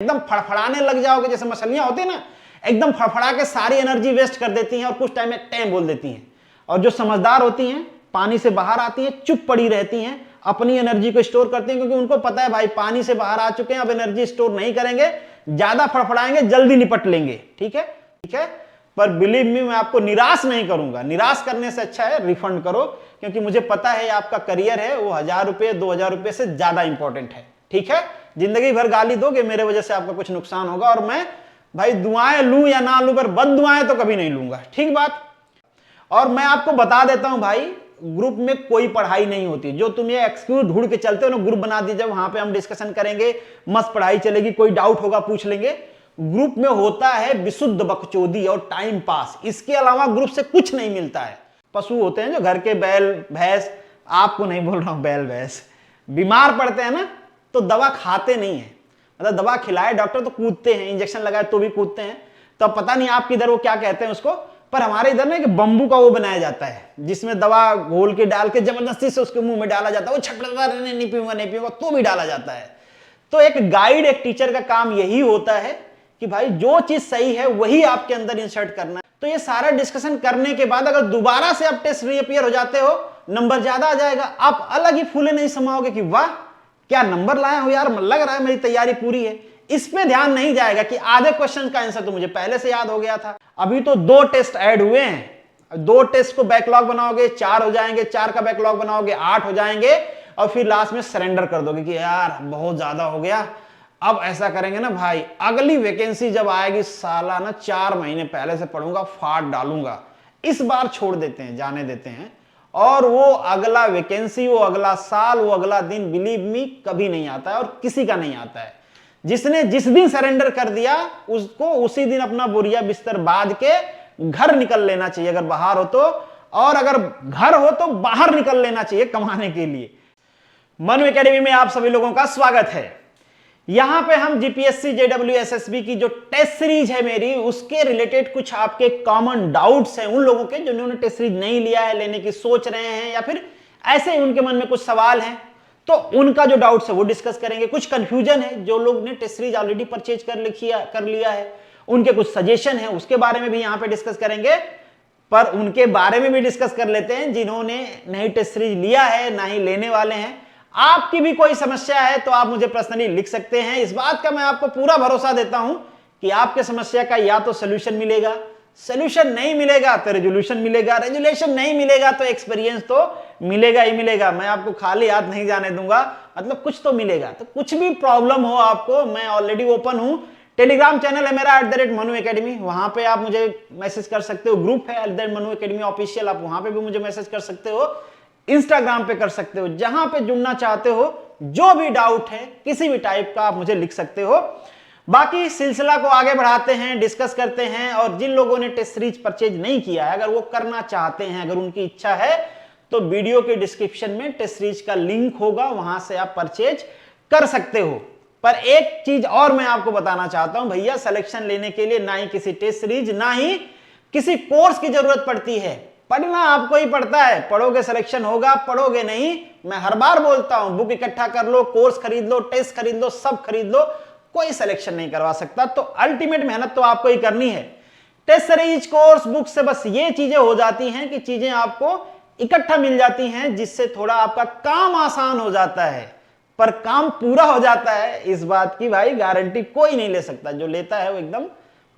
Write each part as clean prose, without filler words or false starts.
एकदम फड़फड़ाने लग जाओगे, जैसे मछलियां होती है ना, एकदम फड़फड़ा के सारी एनर्जी वेस्ट कर देती हैं और कुछ टाइम में टैम बोल देती हैं। और जो समझदार होती हैं पानी से बाहर आती हैं, चुप पड़ी रहती हैं, अपनी एनर्जी को स्टोर करती हैं, क्योंकि उनको पता है भाई पानी से बाहर आ चुके हैं, अब एनर्जी स्टोर नहीं करेंगे, ज्यादा फड़फड़ाएंगे जल्दी निपट लेंगे। ठीक है, ठीक है। पर बिलीव मी, मैं आपको निराश नहीं करूंगा। निराश करने से अच्छा है रिफंड करो, क्योंकि मुझे पता है आपका करियर है वो 1000 रुपये 2000 रुपये से ज्यादा इंपॉर्टेंट है। ठीक है, जिंदगी भर गाली दोगे, मेरे वजह से आपका कुछ नुकसान होगा, और मैं भाई दुआएं लूं या ना लूं, पर बद दुआएं तो कभी नहीं लूंगा। ठीक बात। और मैं आपको बता देता हूं भाई, ग्रुप में कोई पढ़ाई नहीं होती। जो तुम ये एक्सक्यूज ढूंढ के चलते हो ना, ग्रुप बना दीजिए, वहां पे हम डिस्कशन करेंगे, मस्त पढ़ाई चलेगी, कोई डाउट होगा पूछ लेंगे। ग्रुप में होता है विशुद्ध बकचोदी और टाइम पास, इसके अलावा ग्रुप से कुछ नहीं मिलता है। पशु होते हैं जो घर के बैल भैंस, आपको नहीं बोल रहा हूं बैल भैंस, बीमार पड़ते हैं ना तो दवा खाते नहीं है, मतलब दवा खिलाए डॉक्टर तो कूदते हैं, इंजेक्शन लगाए तो भी कूदते हैं। तो अब पता नहीं आपके इधर वो क्या कहते हैं उसको, पर हमारे इधर ना एक बम्बू का वो बनाया जाता है, जिसमें दवा घोल के डाल के जबरदस्ती से उसके मुंह में डाला जाता है, वो छटपटा नहीं पीऊंगा नहीं पीऊंगा तो भी डाला जाता है। तो एक गाइड, एक टीचर का काम यही होता है कि भाई जो चीज सही है वही आपके अंदर इंसर्ट करना है। तो ये सारा डिस्कशन करने के बाद अगर दोबारा से आप टेस्ट रीअपीयर हो जाते हो, नंबर ज्यादा आ जाएगा, आप अलग ही फूले नहीं समाओगे कि वाह क्या नंबर लाया हो यार, लग रहा है मेरी तैयारी पूरी है। इस पे ध्यान नहीं जाएगा कि आधे क्वेश्चन का आंसर तो मुझे पहले से याद हो गया था। अभी तो 2 टेस्ट ऐड हुए हैं, 2 टेस्ट को बैकलॉग बनाओगे 4 हो जाएंगे, 4 का बैकलॉग बनाओगे 8 हो जाएंगे, और फिर लास्ट में सरेंडर कर दोगे कि यार बहुत ज्यादा हो गया। अब ऐसा करेंगे ना भाई, अगली वैकेंसी जब आएगी साला ना 4 महीने पहले से पढ़ूंगा, फाड़ डालूंगा। इस बार छोड़ देते हैं, जाने देते हैं, और वो अगला वैकेंसी, वो अगला साल, वो अगला दिन बिलीव मी कभी नहीं आता है, और किसी का नहीं आता है। जिसने जिस दिन सरेंडर कर दिया उसको उसी दिन अपना बोरिया बिस्तर बांध के घर निकल लेना चाहिए, अगर बाहर हो तो, और अगर घर हो तो बाहर निकल लेना चाहिए कमाने के लिए। मनु एकेडमी में आप सभी लोगों का स्वागत है। यहां पे हम जीपीएससी जेडब्ल्यू एसएसबी की जो टेस्ट सीरीज है मेरी, उसके रिलेटेड कुछ आपके कॉमन डाउट्स हैं उन लोगों के जिन्होंने टेस्ट सीरीज नहीं लिया है, लेने की सोच रहे हैं, या फिर ऐसे ही उनके मन में कुछ सवाल हैं, तो उनका जो डाउट्स है वो डिस्कस करेंगे। कुछ कंफ्यूजन है, जो लोग ने टेस्ट सीरीज ऑलरेडी परचेज कर लिया है, उनके कुछ सजेशन है, उसके बारे में भी यहां पे डिस्कस करेंगे। पर उनके बारे में भी डिस्कस कर लेते हैं जिन्होंने नहीं टेस्ट सीरीज लिया है, ना ही लेने वाले हैं। आपकी भी कोई समस्या है तो आप मुझे पर्सनली लिख सकते हैं। इस बात का मैं आपको पूरा भरोसा देता हूं कि आपके समस्या का या तो सोल्यूशन मिलेगा, सोल्यूशन नहीं मिलेगा तो रेजोल्यूशन मिलेगा, रेजोल्यूशन नहीं मिलेगा तो एक्सपीरियंस तो मिलेगा ही मिलेगा। मैं आपको खाली हाथ नहीं जाने दूंगा, मतलब कुछ तो मिलेगा। तो कुछ भी प्रॉब्लम हो आपको, मैं ऑलरेडी ओपन हूं। टेलीग्राम चैनल है मेरा @मनु एकेडमी, वहां पे आप मुझे मैसेज कर सकते हो। ग्रुप है @मनु एकेडमी ऑफिशियल, आप वहां पे भी मुझे मैसेज कर सकते हो। इंस्टाग्राम पे कर सकते हो, जहां पे जुड़ना चाहते हो, जो भी डाउट है किसी भी टाइप का आप मुझे लिख सकते हो। बाकी सिलसिला को आगे बढ़ाते हैं, डिस्कस करते हैं, और जिन लोगों ने टेस्ट सीरीज परचेज नहीं किया है, अगर वो करना चाहते हैं, अगर उनकी इच्छा है, तो वीडियो के डिस्क्रिप्शन में टेस्ट सीरीज का लिंक होगा, वहां से आप परचेज कर सकते हो। पर एक चीज और मैं आपको बताना चाहता हूं भैया, सिलेक्शन लेने के लिए ना ही किसी टेस्ट सीरीज ना ही किसी कोर्स की जरूरत पड़ती है, पढ़ना आपको ही पड़ता है। पढ़ोगे सिलेक्शन होगा, पढ़ोगे नहीं, मैं हर बार बोलता हूं, बुक इकट्ठा कर लो, कोर्स खरीद लो, टेस्ट खरीद लो, सब खरीद लो, कोई सिलेक्शन नहीं करवा सकता। तो अल्टीमेट मेहनत तो आपको ही करनी है। टेस्ट सीरीज, कोर्स, बुक से बस ये चीजें हो जाती हैं कि चीजें आपको इकट्ठा मिल जाती हैं, जिससे थोड़ा आपका काम आसान हो जाता है, पर काम पूरा हो जाता है इस बात की भाई गारंटी कोई नहीं ले सकता। जो लेता है वो एकदम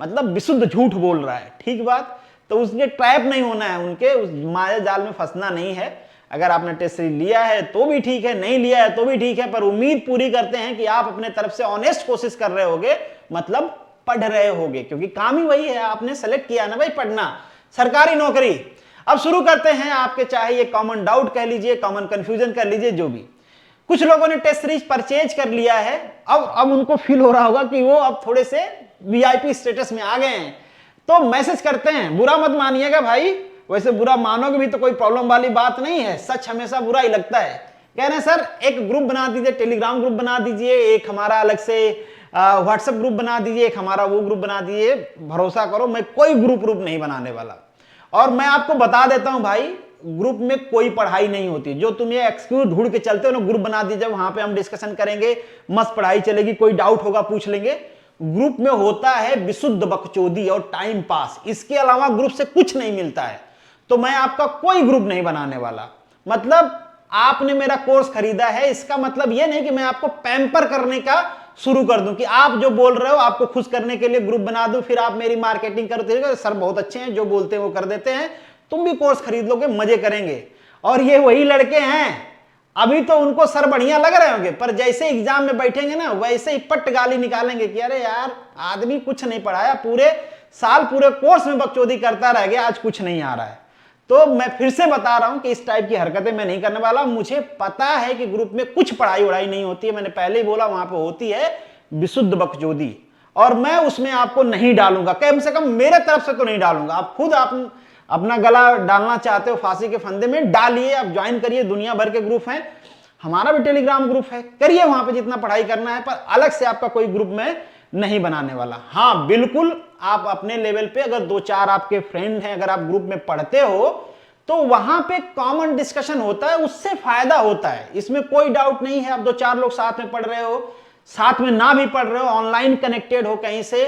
मतलब विशुद्ध झूठ बोल रहा है। ठीक बात। तो उसके ट्रैप नहीं होना है, उनके उस माया जाल में फंसना नहीं है। अगर आपने टेस्ट सीरीज लिया है तो भी ठीक है, नहीं लिया है तो भी ठीक है, पर उम्मीद पूरी करते हैं कि आप अपने तरफ से ऑनेस्ट कोशिश कर रहे होगे, मतलब पढ़ रहे होगे, क्योंकि काम ही वही है, आपने सेलेक्ट किया ना भाई पढ़ना, सरकारी नौकरी। अब शुरू करते हैं। आपके चाहे ये कॉमन डाउट कह लीजिए, कॉमन कंफ्यूजन कर लीजिए, जो भी। कुछ लोगों ने टेस्ट सीरीज परचेज कर लिया है, अब उनको फील हो रहा होगा कि वो अब थोड़े से वीआईपी स्टेटस में आ गए हैं, तो मैसेज करते हैं। बुरा मत मानिएगा भाई, वैसे बुरा मानोगे भी तो कोई प्रॉब्लम वाली बात नहीं है, सच हमेशा बुरा ही लगता है। कह रहे हैं सर एक ग्रुप बना दीजिए, टेलीग्राम ग्रुप बना दीजिए, एक हमारा अलग से व्हाट्सएप ग्रुप बना दीजिए, एक हमारा वो ग्रुप बना दीजिए। भरोसा करो मैं कोई ग्रुप नहीं बनाने वाला। और मैं आपको बता देता हूं भाई, ग्रुप में कोई पढ़ाई नहीं होती। जो तुम ये एक्सक्यूज ढूंढ के चलते हो ना, ग्रुप बना दीजिए, वहां पे हम डिस्कशन करेंगे, मस्त पढ़ाई चलेगी, कोई डाउट होगा पूछ लेंगे। ग्रुप में होता है विशुद्ध बकचोदी और टाइम पास, इसके अलावा ग्रुप से कुछ नहीं मिलता है। तो मैं आपका कोई ग्रुप नहीं बनाने वाला। मतलब आपने मेरा कोर्स खरीदा है, इसका मतलब यह नहीं कि मैं आपको पैम्पर करने का शुरू कर दूं कि आप जो बोल रहे हो आपको खुश करने के लिए ग्रुप बना दूं, फिर आप मेरी मार्केटिंग करते, सर बहुत अच्छे हैं, जो बोलते हैं वो कर देते हैं, तुम भी कोर्स खरीद लोगे, मजे करेंगे। और ये वही लड़के हैं, अभी तो उनको सर बढ़िया लग रहे होंगे, पर जैसे एग्जाम में बैठेंगे ना, वैसे ही पट्ट गाली निकालेंगे कि अरे यार आदमी कुछ नहीं पढ़ाया, पूरे साल पूरे कोर्स में बकचोदी करता रह गया, आज कुछ नहीं आ रहा है। तो मैं फिर से बता रहा हूं कि इस टाइप की हरकतें मैं नहीं करने वाला। मुझे पता है कि ग्रुप में कुछ पढ़ाई वढ़ाई नहीं होती है, मैंने पहले ही बोला, वहां पे होती है विशुद्ध बकचोदी, और मैं उसमें आपको नहीं डालूंगा, कम से कम मेरे तरफ से तो नहीं डालूंगा। आप खुद आप अपना गला डालना चाहते हो फांसी के फंदे में, डालिए, आप ज्वाइन करिए, दुनिया भर के ग्रुप हैं, हमारा भी टेलीग्राम ग्रुप है, करिए वहां पे जितना पढ़ाई करना है, पर अलग से आपका कोई ग्रुप में नहीं बनाने वाला। हाँ बिल्कुल, आप अपने लेवल पे अगर 2-4 आपके फ्रेंड हैं, अगर आप ग्रुप में पढ़ते हो तो वहां पे कॉमन डिस्कशन होता है, उससे फायदा होता है, इसमें कोई डाउट नहीं है। आप 2-4 लोग साथ में पढ़ रहे हो, साथ में ना भी पढ़ रहे हो, ऑनलाइन कनेक्टेड हो कहीं से,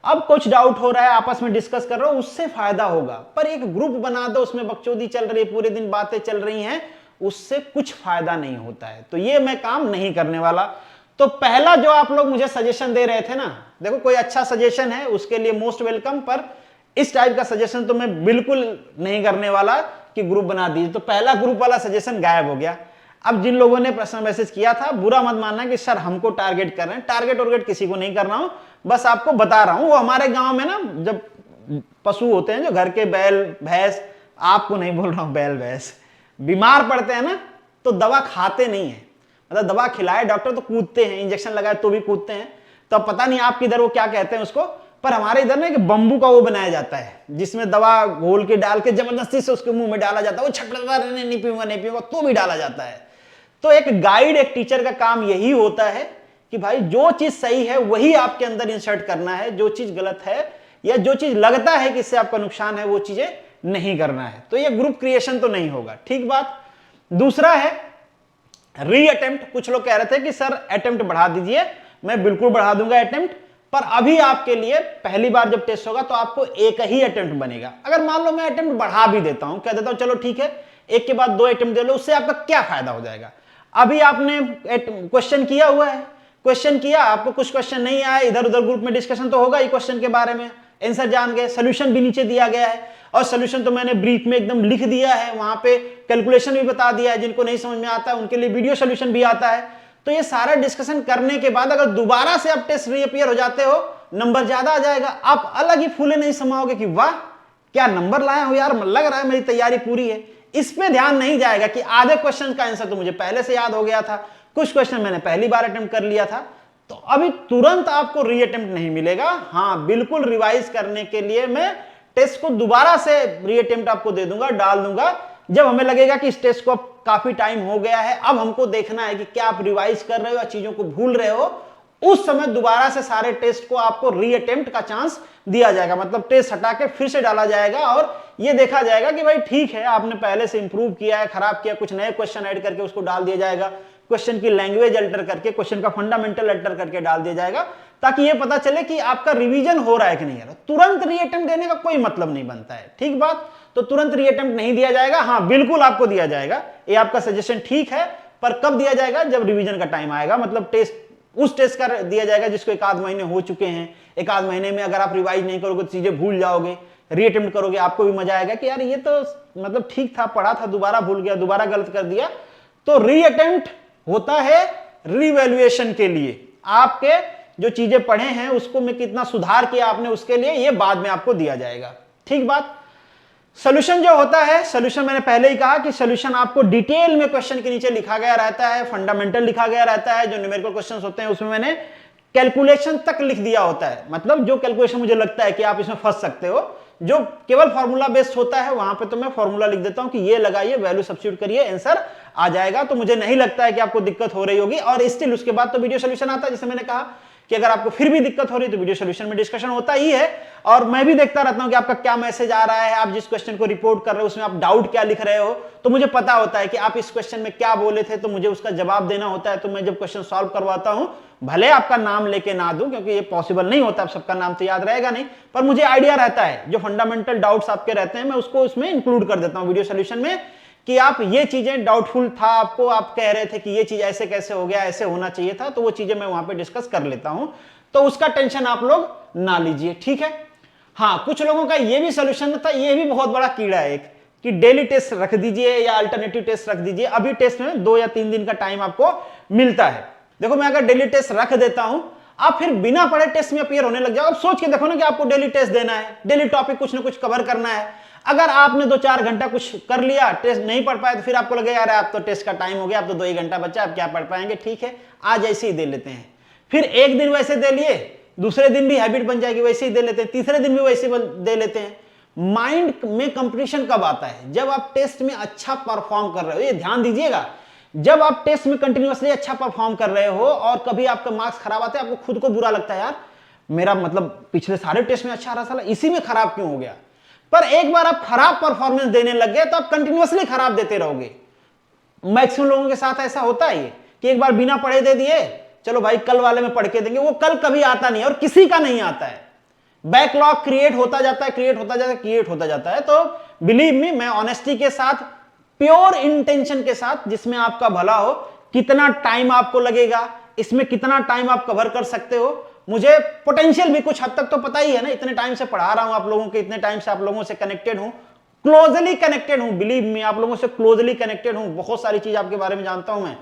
अब कुछ डाउट हो रहा है, आपस में डिस्कस कर रहे हो, उससे फायदा होगा। पर एक ग्रुप बना दो, उसमें बकचोदी चल रही है, पूरे दिन बातें चल रही हैं, उससे कुछ फायदा नहीं होता है। तो ये मैं काम नहीं करने वाला। तो पहला जो आप लोग मुझे सजेशन दे रहे थे ना, देखो कोई अच्छा सजेशन है उसके लिए मोस्ट वेलकम, पर इस टाइप का सजेशन तो मैं बिल्कुल नहीं करने वाला कि ग्रुप बना दीजिए। तो पहला ग्रुप वाला सजेशन गायब हो गया। अब जिन लोगों ने पर्सनल मैसेज किया था, बुरा मत मानना कि सर हमको टारगेट कर रहे हैं, टारगेट वारगेट किसी को नहीं कर रहा हूं, बस आपको बता रहा हूं। वो हमारे गांव में ना जब पशु होते हैं, जो घर के बैल भैंस, आपको नहीं बोल रहा हूं बैल भैंस, बीमार पड़ते हैं ना, तो दवा खाते नहीं है, मतलब दवा खिलाए डॉक्टर तो कूदते हैं, इंजेक्शन लगाए तो भी कूदते हैं। तो अब पता नहीं आपके इधर वो क्या कहते हैं उसको, पर हमारे इधर ना एक बम्बू का वो बनाया जाता है, जिसमें दवा घोल के डाल के जबरदस्ती से उसके मुंह में डाला जाता है, वो छटपटा नहीं पीऊंगा नहीं पीऊंगा तो भी डाला जाता है। तो एक गाइड, एक टीचर का काम यही होता है कि भाई जो चीज सही है वही आपके अंदर इंसर्ट करना है, जो चीज गलत है या जो चीज लगता है कि इससे आपका नुकसान है, वो चीजें नहीं करना है। तो ये ग्रुप क्रिएशन तो नहीं होगा, ठीक बात। दूसरा है री अटेम्प्ट। कुछ लोग कह रहे थे कि सर अटेम्प्ट बढ़ा दीजिए, मैं बिल्कुल बढ़ा दूंगा अटेम्प्ट, पर अभी आपके लिए पहली बार जब टेस्ट होगा तो आपको एक ही अटेम्प्ट बनेगा। अगर मान लो मैं अटेम्प्ट बढ़ा भी देता हूं, कह देता हूं चलो ठीक है, एक के बाद 2 अटेम्प्ट दे लो, उससे आपका क्या फायदा हो जाएगा। अभी आपने क्वेश्चन किया हुआ है, क्वेश्चन किया, आपको कुछ क्वेश्चन नहीं आया, इधर उधर ग्रुप में डिस्कशन तो होगा ही क्वेश्चन के बारे में, आंसर जान गए, सोल्यूशन भी नीचे दिया गया है, और सोल्यूशन तो मैंने ब्रीफ में एकदम लिख दिया है, वहां पे कैलकुलेशन भी बता दिया है, जिनको नहीं समझ में आता है उनके लिए वीडियो सोल्यूशन भी आता है। तो ये सारा डिस्कशन करने के बाद अगर दोबारा से आप टेस्ट रीअपीयर हो जाते हो, नंबर ज्यादा आ जाएगा, आप अलग ही फूले नहीं समाओगे कि वाह क्या नंबर लाया हो यार, लग रहा है मेरी तैयारी पूरी है। इस पे ध्यान नहीं जाएगा कि आधे क्वेश्चन का आंसर तो मुझे पहले से याद हो गया था, कुछ क्वेश्चन मैंने पहली बार अटेम्प्ट कर लिया था, तो अभी तुरंत आपको री अटेम्प्ट नहीं मिलेगा। हाँ बिल्कुल, रिवाइज करने के लिए मैं टेस्ट को दोबारा से री अटेम्प्ट आपको दे दूंगा, डाल दूंगा, जब हमें लगेगा कि इस टेस्ट को काफी टाइम हो गया है, अब हमको देखना है कि क्या आप रिवाइज कर रहे हो या चीजों को भूल रहे हो, उस समय दोबारा से सारे टेस्ट को आपको री अटेम्प्ट का चांस दिया जाएगा। मतलब टेस्ट हटा के फिर से डाला जाएगा और ये देखा जाएगा कि भाई ठीक है, आपने पहले से इंप्रूव किया है, खराब किया, कुछ नए क्वेश्चन ऐड करके उसको डाल दिया जाएगा, क्वेश्चन की लैंग्वेज अल्टर करके, क्वेश्चन का फंडामेंटल अल्टर करके डाल दिया जाएगा, ताकि ये पता चले कि आपका रिवीजन हो रहा है कि नहीं हो रहा। तुरंत री अटेम्प्ट देने का कोई मतलब नहीं बनता है, ठीक बात। तो तुरंत री अटेम्प्ट नहीं दिया जाएगा, हाँ बिल्कुल आपको दिया जाएगा, ये आपका सजेशन ठीक है, पर कब दिया जाएगा, जब रिवीजन का टाइम आएगा। मतलब टेस्ट उस टेस्ट का दिया जाएगा जिसको 1-आध महीने हो चुके हैं। 1-आध महीने में अगर आप रिवाइज नहीं करोगे तो चीजें भूल जाओगे, री अटेम्प्ट करोगे, आपको भी मजा आएगा कि यार ये तो मतलब ठीक था, पढ़ा था, दोबारा भूल गया, दोबारा गलत कर दिया। तो री अटेम्प्ट होता है रिवैल्यूएशन के लिए, आपके जो चीजें पढ़े हैं उसको में कितना सुधार किया आपने, उसके लिए ये बाद में आपको दिया जाएगा, ठीक बात। सोल्यूशन जो होता है, सोल्यूशन मैंने पहले ही कहा कि सोल्यूशन आपको डिटेल में क्वेश्चन के नीचे लिखा गया रहता है, फंडामेंटल लिखा गया रहता है, जो न्यूमेरिकल क्वेश्चंस होते हैं उसमें मैंने कैलकुलेशन तक लिख दिया होता है। मतलब जो कैलकुलेशन मुझे लगता है कि आप इसमें फंस सकते हो, जो केवल फॉर्मूला बेस्ड होता है, वहां पे तो मैं फॉर्मूला लिख देता हूं कि ये लगाइए, वैल्यू सब्स्टिट्यूट करिए, आंसर आ जाएगा। तो मुझे नहीं लगता है कि आपको दिक्कत हो रही होगी। और स्टिल उसके बाद तो वीडियो सोल्यूशन आता है, जैसे मैंने कहा कि अगर आपको फिर भी दिक्कत हो रही है तो वीडियो सोल्यूशन में डिस्कशन होता ही है, और मैं भी देखता रहता हूं कि आपका क्या मैसेज आ रहा है, आप जिस क्वेश्चन को रिपोर्ट कर रहे हो उसमें आप डाउट क्या लिख रहे हो, तो मुझे पता होता है कि आप इस क्वेश्चन में क्या बोले थे, तो मुझे उसका जवाब देना होता है। तो मैं जब क्वेश्चन सॉल्व करवाता हूं, भले आपका नाम लेके ना दूं क्योंकि ये पॉसिबल नहीं होता, आप सबका नाम तो याद रहेगा नहीं, पर मुझे आइडिया रहता है, जो फंडामेंटल डाउट्स आपके रहते हैं मैं उसको उसमें इंक्लूड कर देता हूं वीडियो सोल्यूशन में, कि आप ये चीजें डाउटफुल था आपको, आप कह रहे थे कि ये चीज ऐसे कैसे हो गया, ऐसे होना चाहिए था, तो वो चीजें मैं वहां पे डिस्कस कर लेता हूं, तो उसका टेंशन आप लोग ना लीजिए, ठीक है। हाँ, कुछ लोगों का ये भी सोल्यूशन था, ये भी बहुत बड़ा कीड़ा है एक, कि डेली टेस्ट रख दीजिए या अल्टरनेटिव टेस्ट रख दीजिए। अभी टेस्ट में 2 या 3 दिन का टाइम आपको मिलता है। देखो, मैं अगर डेली टेस्ट रख देता हूं, आप फिर बिना पढ़े टेस्ट में अपीयर होने लग जाओ। अब सोच के देखो ना कि आपको डेली टेस्ट देना है, डेली टॉपिक कुछ ना कुछ कवर करना है। अगर आपने 2-4 घंटा कुछ कर लिया, टेस्ट नहीं पढ़ पाए, तो फिर आपको लगे यार आप तो टेस्ट का टाइम हो गया, अब तो 2 ही घंटा बचा, अब क्या पढ़ पाएंगे, ठीक है आज ऐसे ही दे लेते हैं। फिर एक दिन वैसे दे लिए, दूसरे दिन भी हैबिट बन जाएगी, वैसे ही दे लेते हैं, तीसरे दिन भी वैसे दे लेते हैं। माइंड में कंपटीशन कब आता है? जब आप टेस्ट में अच्छा परफॉर्म कर रहे हो। ये ध्यान दीजिएगा, जब आप टेस्ट में कंटिन्यूअसली अच्छा परफॉर्म कर रहे हो और कभी आपका मार्क्स खराब आते हैं, आपको खुद को बुरा लगता है, यार मेरा मतलब पिछले सारे टेस्ट में अच्छा रहा, साला इसी में खराब क्यों हो गया। पर एक बार आप खराब परफॉर्मेंस देने लग गए तो आप कंटिन्यूअसली खराब देते रहोगे। मैक्सिमम लोगों के साथ ऐसा होता है कि एक बार बिना पढ़े दे दिए, चलो भाई कल वाले में पढ़ के देंगे, वो कल कभी आता नहीं है और किसी का नहीं आता है। बैकलॉग क्रिएट होता जाता है, क्रिएट होता जाता है। तो बिलीव मी, मैं ऑनेस्टी के साथ, प्योर इंटेंशन के साथ, जिसमें आपका भला हो, कितना टाइम आपको लगेगा, इसमें कितना टाइम आप कवर कर सकते हो, मुझे पोटेंशियल भी कुछ हद तक तो पता ही है ना। इतने टाइम से पढ़ा रहा हूं आप लोगों के, इतने टाइम से आप लोगों से कनेक्टेड हूं, क्लोजली कनेक्टेड हूं, बिलीव मी, आप लोगों से क्लोजली कनेक्टेड हूं, बहुत सारी चीज आपके बारे में जानता हूं मैं,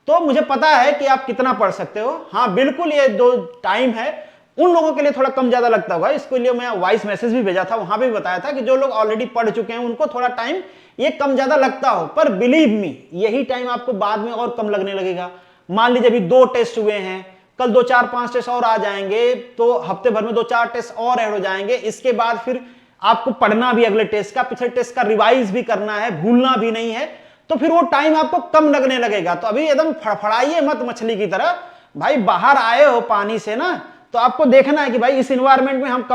तो मुझे पता है कि आप कितना पढ़ सकते हो। हाँ बिल्कुल, ये 2 टाइम है, उन लोगों के लिए थोड़ा कम ज्यादा लगता होगा, इसके लिए मैं वॉइस मैसेज भी भेजा था, वहां भी बताया था कि जो लोग ऑलरेडी पढ़ चुके हैं उनको थोड़ा टाइम ये कम ज्यादा लगता हो, पर बिलीव मी यही टाइम आपको बाद में और कम लगने लगेगा। मान लीजिए अभी 2 टेस्ट हुए हैं, कल 2, 4, 5 टेस्ट और आ जाएंगे, तो हफ्ते भर में 2, 4 टेस्ट और ऐड हो जाएंगे। इसके बाद फिर आपको पढ़ना भी अगले टेस्ट का, पिछले टेस्ट का रिवाइज भी करना है, भूलना भी नहीं है, तो फिर वो टाइम आपको कम लगने लगेगा। तो अभी एकदम फड़फड़ाइए मत मछली की तरह, भाई बाहर आए हो पानी से ना, तो आपको देखना है कि भाई इस एनवायरनमेंट में हम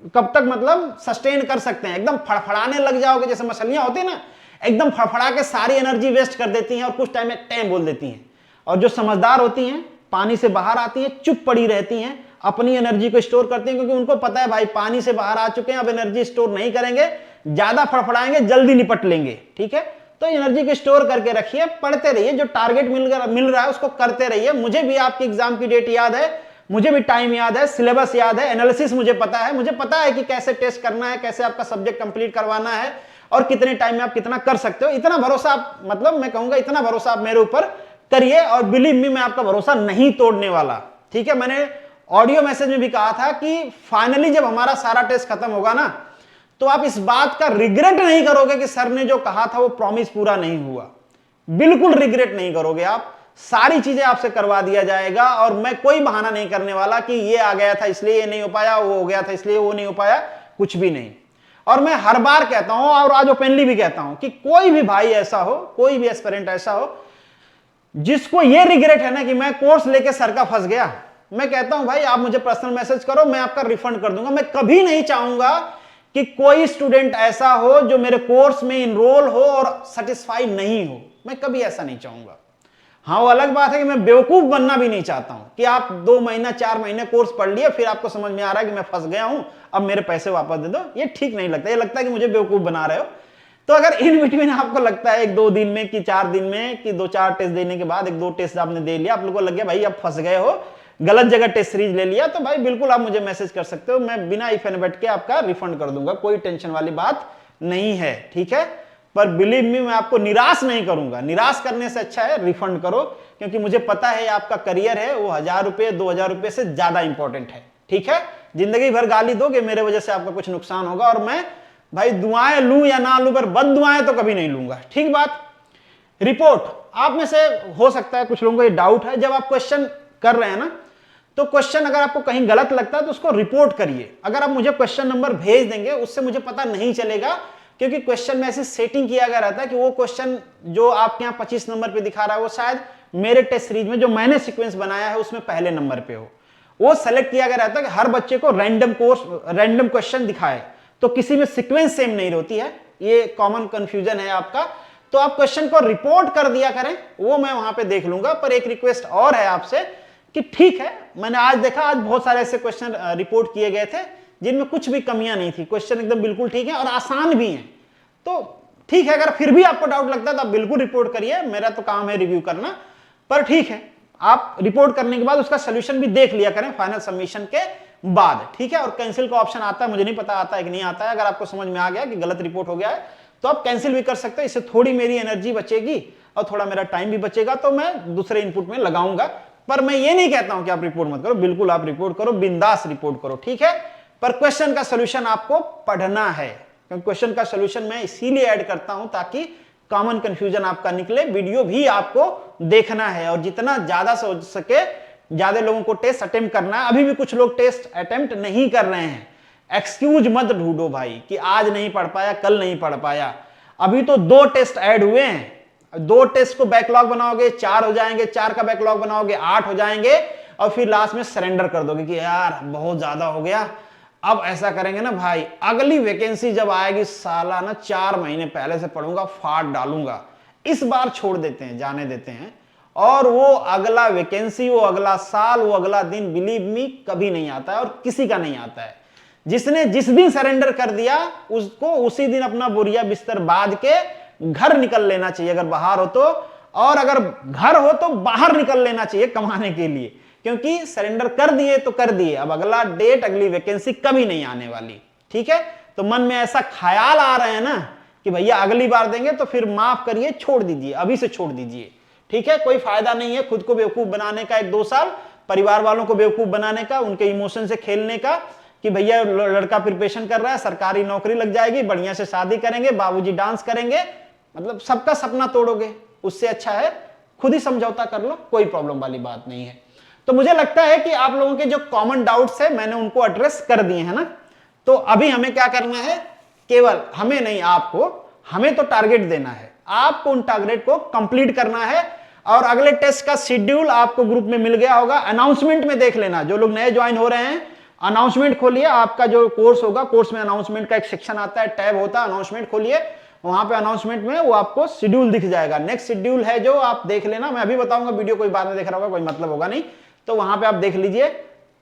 कब तक मतलब सस्टेन कर सकते हैं। एकदम फड़फड़ाने लग जाओगे, जैसे मछलियां होती है ना, एकदम फड़फड़ा के सारी एनर्जी वेस्ट कर देती हैं और कुछ टाइम में टैम बोल देती हैं। और जो समझदार होती हैं, पानी से बाहर आती हैं, चुप पड़ी रहती हैं, अपनी एनर्जी को स्टोर करती हैं, क्योंकि उनको पता है भाई पानी से बाहर आ चुके हैं, अब एनर्जी स्टोर नहीं करेंगे, ज्यादा फड़फड़ाएंगे जल्दी निपट लेंगे, ठीक है। तो एनर्जी को स्टोर करके रखिए, पढ़ते रहिए, जो टारगेट मिल रहा है उसको करते रहिए। मुझे भी आपकी एग्जाम की डेट याद है, मुझे भी टाइम याद है, सिलेबस याद है, एनालिसिस मुझे पता है, मुझे पता है कि कैसे टेस्ट करना है, कैसे आपका सब्जेक्ट कंप्लीट करवाना है और कितने टाइम में आप कितना कर सकते हो। इतना भरोसा आप, मतलब मैं कहूंगा इतना भरोसा आप मेरे ऊपर करिए, और बिलीव मी मैं आपका भरोसा नहीं तोड़ने वाला, ठीक है। मैंने ऑडियो मैसेज में भी कहा था कि फाइनली जब हमारा सारा टेस्ट खत्म होगा ना, तो आप इस बात का रिग्रेट नहीं करोगे कि सर ने जो कहा था वो प्रॉमिस पूरा नहीं हुआ। बिल्कुल रिग्रेट नहीं करोगे आप, सारी चीजें आपसे करवा दिया जाएगा। और मैं कोई बहाना नहीं करने वाला कि ये आ गया था इसलिए ये नहीं हो पाया, वो हो गया था इसलिए वो नहीं हो पाया, कुछ भी नहीं। और मैं हर बार कहता हूं और आज ओपनली भी कहता हूं कि कोई भी भाई ऐसा हो, कोई भी एस्पिरेंट ऐसा हो जिसको ये रिग्रेट है ना कि मैं कोर्स लेके सर का फंस गया, मैं कहता हूं भाई आप मुझे पर्सनल मैसेज करो, मैं आपका रिफंड कर दूंगा। मैं कभी नहीं चाहूंगा कि कोई स्टूडेंट ऐसा हो जो मेरे कोर्स में इनरोल हो और सेटिस्फाई नहीं हो, मैं कभी ऐसा नहीं चाहूंगा। हाँ, वो अलग बात है कि मैं बेवकूफ बनना भी नहीं चाहता हूं कि आप 2 महीना 4 महीने कोर्स पढ़ लिए, फिर आपको समझ में आ रहा है कि मैं फंस गया हूं, अब मेरे पैसे वापस दे दो। ये ठीक नहीं लगता, ये लगता है कि मुझे बेवकूफ बना रहे हो। तो अगर इन बिटवीन आपको लगता है 1-2 दिन में कि 4 दिन में कि 2-4 टेस्ट देने के बाद 1-2 टेस्ट आपने दे लिया, आप लोगों को लग गया भाई अब फंस गए हो, गलत जगह टेस्ट सीरीज ले लिया, तो भाई बिल्कुल आप मुझे मैसेज कर सकते हो, मैं बिना इफ एंड बट के आपका रिफंड कर दूंगा, कोई टेंशन वाली बात नहीं है, ठीक है। पर बिलीव मी मैं आपको निराश नहीं करूंगा, निराश करने से अच्छा है रिफंड करो, क्योंकि मुझे पता है आपका करियर है वो 1000 रुपए 2000 रुपए से ज्यादा इंपॉर्टेंट है, ठीक है। जिंदगी भर गाली दोगे, मेरे वजह से आपका कुछ नुकसान होगा, और मैं भाई दुआएं लूं या ना लूं, पर बद दुआएं तो कभी नहीं लूंगा, ठीक बात। रिपोर्ट, आप में से हो सकता है कुछ लोगों को ये डाउट है, जब आप क्वेश्चन कर रहे हैं ना, तो क्वेश्चन अगर आपको कहीं गलत लगता है तो उसको रिपोर्ट करिए। अगर आप मुझे क्वेश्चन नंबर भेज देंगे उससे मुझे पता नहीं चलेगा, क्योंकि क्वेश्चन में ऐसी सेटिंग किया गया रहता है कि वो क्वेश्चन जो आपके यहाँ 25 नंबर पे दिखा रहा है वो शायद मेरे टेस्ट सीरीज में जो मैंने सीक्वेंस बनाया है उसमें पहले नंबर पे हो, वो सेलेक्ट किया गया रहता है कि हर बच्चे को रैंडम क्वेश्चन दिखाए, तो किसी में सीक्वेंस सेम नहीं होती है, ये कॉमन कंफ्यूजन है आपका। तो आप क्वेश्चन को रिपोर्ट कर दिया करें, वो मैं वहां पे देख लूंगा। पर एक रिक्वेस्ट और है आपसे कि ठीक है, मैंने आज देखा, आज बहुत सारे ऐसे क्वेश्चन रिपोर्ट किए गए थे जिनमें कुछ भी कमियां नहीं थी, क्वेश्चन एकदम बिल्कुल ठीक है और आसान भी हैं। तो ठीक है, अगर फिर भी आपको डाउट लगता है तो आप बिल्कुल रिपोर्ट करिए, मेरा तो काम है रिव्यू करना। पर ठीक है, आप रिपोर्ट करने के बाद उसका सोल्यूशन भी देख लिया करें फाइनल सबमिशन के बाद, ठीक है। और कैंसिल का ऑप्शन आता है, मुझे नहीं पता आता है कि नहीं आता है। अगर आपको समझ में आ गया कि गलत रिपोर्ट हो गया है तो आप कैंसिल भी कर सकते हैं, इससे थोड़ी मेरी एनर्जी बचेगी और थोड़ा मेरा टाइम भी बचेगा, तो मैं दूसरे इनपुट में लगाऊंगा। पर मैं ये नहीं कहता हूं कि आप रिपोर्ट मत करो, बिल्कुल आप रिपोर्ट करो, बिंदास रिपोर्ट करो, ठीक है। पर क्वेश्चन का सोल्यूशन आपको पढ़ना है, क्योंकि क्वेश्चन का सोल्यूशन मैं इसीलिए ऐड करता हूं ताकि कॉमन कंफ्यूजन आपका निकले। वीडियो भी आपको देखना है और जितना ज्यादा से हो सके ज्यादा लोगों को टेस्ट अटेम्प्ट करना है। अभी भी कुछ लोग टेस्ट अटेम्प्ट नहीं कर रहे हैं, एक्सक्यूज मत ढूंढो भाई कि आज नहीं पढ़ पाया, कल नहीं पढ़ पाया। अभी तो 2 टेस्ट ऐड हुए हैं, 2 टेस्ट को बैकलॉग बनाओगे 4 हो जाएंगे, 4 का बैकलॉग बनाओगे 8 हो जाएंगे, और फिर लास्ट में सरेंडर कर दोगे कि यार बहुत ज्यादा हो गया। अब ऐसा करेंगे ना भाई, अगली वैकेंसी जब आएगी साला ना 4 महीने पहले से पढ़ूंगा, फाड़ डालूंगा। इस बार छोड़ देते हैं, जाने देते हैं, और वो अगला वैकेंसी, वो अगला साल, वो अगला दिन बिलीव मी कभी नहीं आता है और किसी का नहीं आता है। जिसने जिस दिन सरेंडर कर दिया उसको उसी दिन अपना बोरिया बिस्तर बांध के घर निकल लेना चाहिए, अगर बाहर हो तो, और अगर घर हो तो बाहर निकल लेना चाहिए कमाने के लिए, क्योंकि सरेंडर कर दिए तो कर दिए, अब अगला डेट, अगली वैकेंसी कभी नहीं आने वाली, ठीक है। तो मन में ऐसा ख्याल आ रहे हैं ना कि भैया अगली बार देंगे, तो फिर माफ करिए, छोड़ दीजिए, अभी से छोड़ दीजिए, ठीक है। कोई फायदा नहीं है खुद को बेवकूफ बनाने का 1-2 साल, परिवार वालों को बेवकूफ बनाने का, उनके इमोशन से खेलने का कि भैया लड़का प्रिपरेशन कर रहा है, सरकारी नौकरी लग जाएगी, बढ़िया से शादी करेंगे, बाबूजी डांस करेंगे, मतलब सबका सपना तोड़ोगे। उससे अच्छा है खुद ही समझौता कर लो, कोई प्रॉब्लम वाली बात नहीं है। तो मुझे लगता है कि आप लोगों के जो कॉमन डाउट्स है मैंने उनको एड्रेस कर दिए हैं ना। तो अभी हमें क्या करना है, केवल हमें नहीं आपको, हमें तो टारगेट देना है, आपको उन टारगेट को कंप्लीट करना है। और अगले टेस्ट का शेड्यूल आपको ग्रुप में मिल गया होगा, अनाउंसमेंट में देख लेना। जो लोग नए ज्वाइन हो रहे हैं, अनाउंसमेंट खोलिए, आपका जो कोर्स होगा, कोर्स में अनाउंसमेंट का एक सेक्शन आता है, टैब होता है, अनाउंसमेंट खोलिए, वहां पे अनाउंसमेंट में वो आपको शेड्यूल दिख जाएगा। नेक्स्ट शेड्यूल है जो आप देख लेना, मैं अभी बताऊंगा, वीडियो कोई बाद में देख रहा होगा कोई मतलब होगा नहीं, तो वहां पे आप देख लीजिए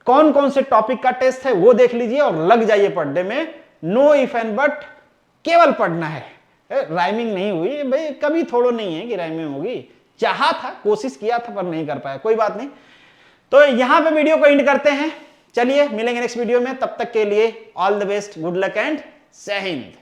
कौन कौन से टॉपिक का टेस्ट है वो देख लीजिए और लग जाइए पढ़ने में। नो इफ एंड बट, केवल पढ़ना है, राइमिंग नहीं हुई भाई, कभी थोड़ो नहीं है कि राइमिंग होगी, चाहा था, कोशिश किया था पर नहीं कर पाया, कोई बात नहीं। तो यहां पे वीडियो को एंड करते हैं, चलिए मिलेंगे नेक्स्ट वीडियो में, तब तक के लिए all the best, good luck and जय हिंद।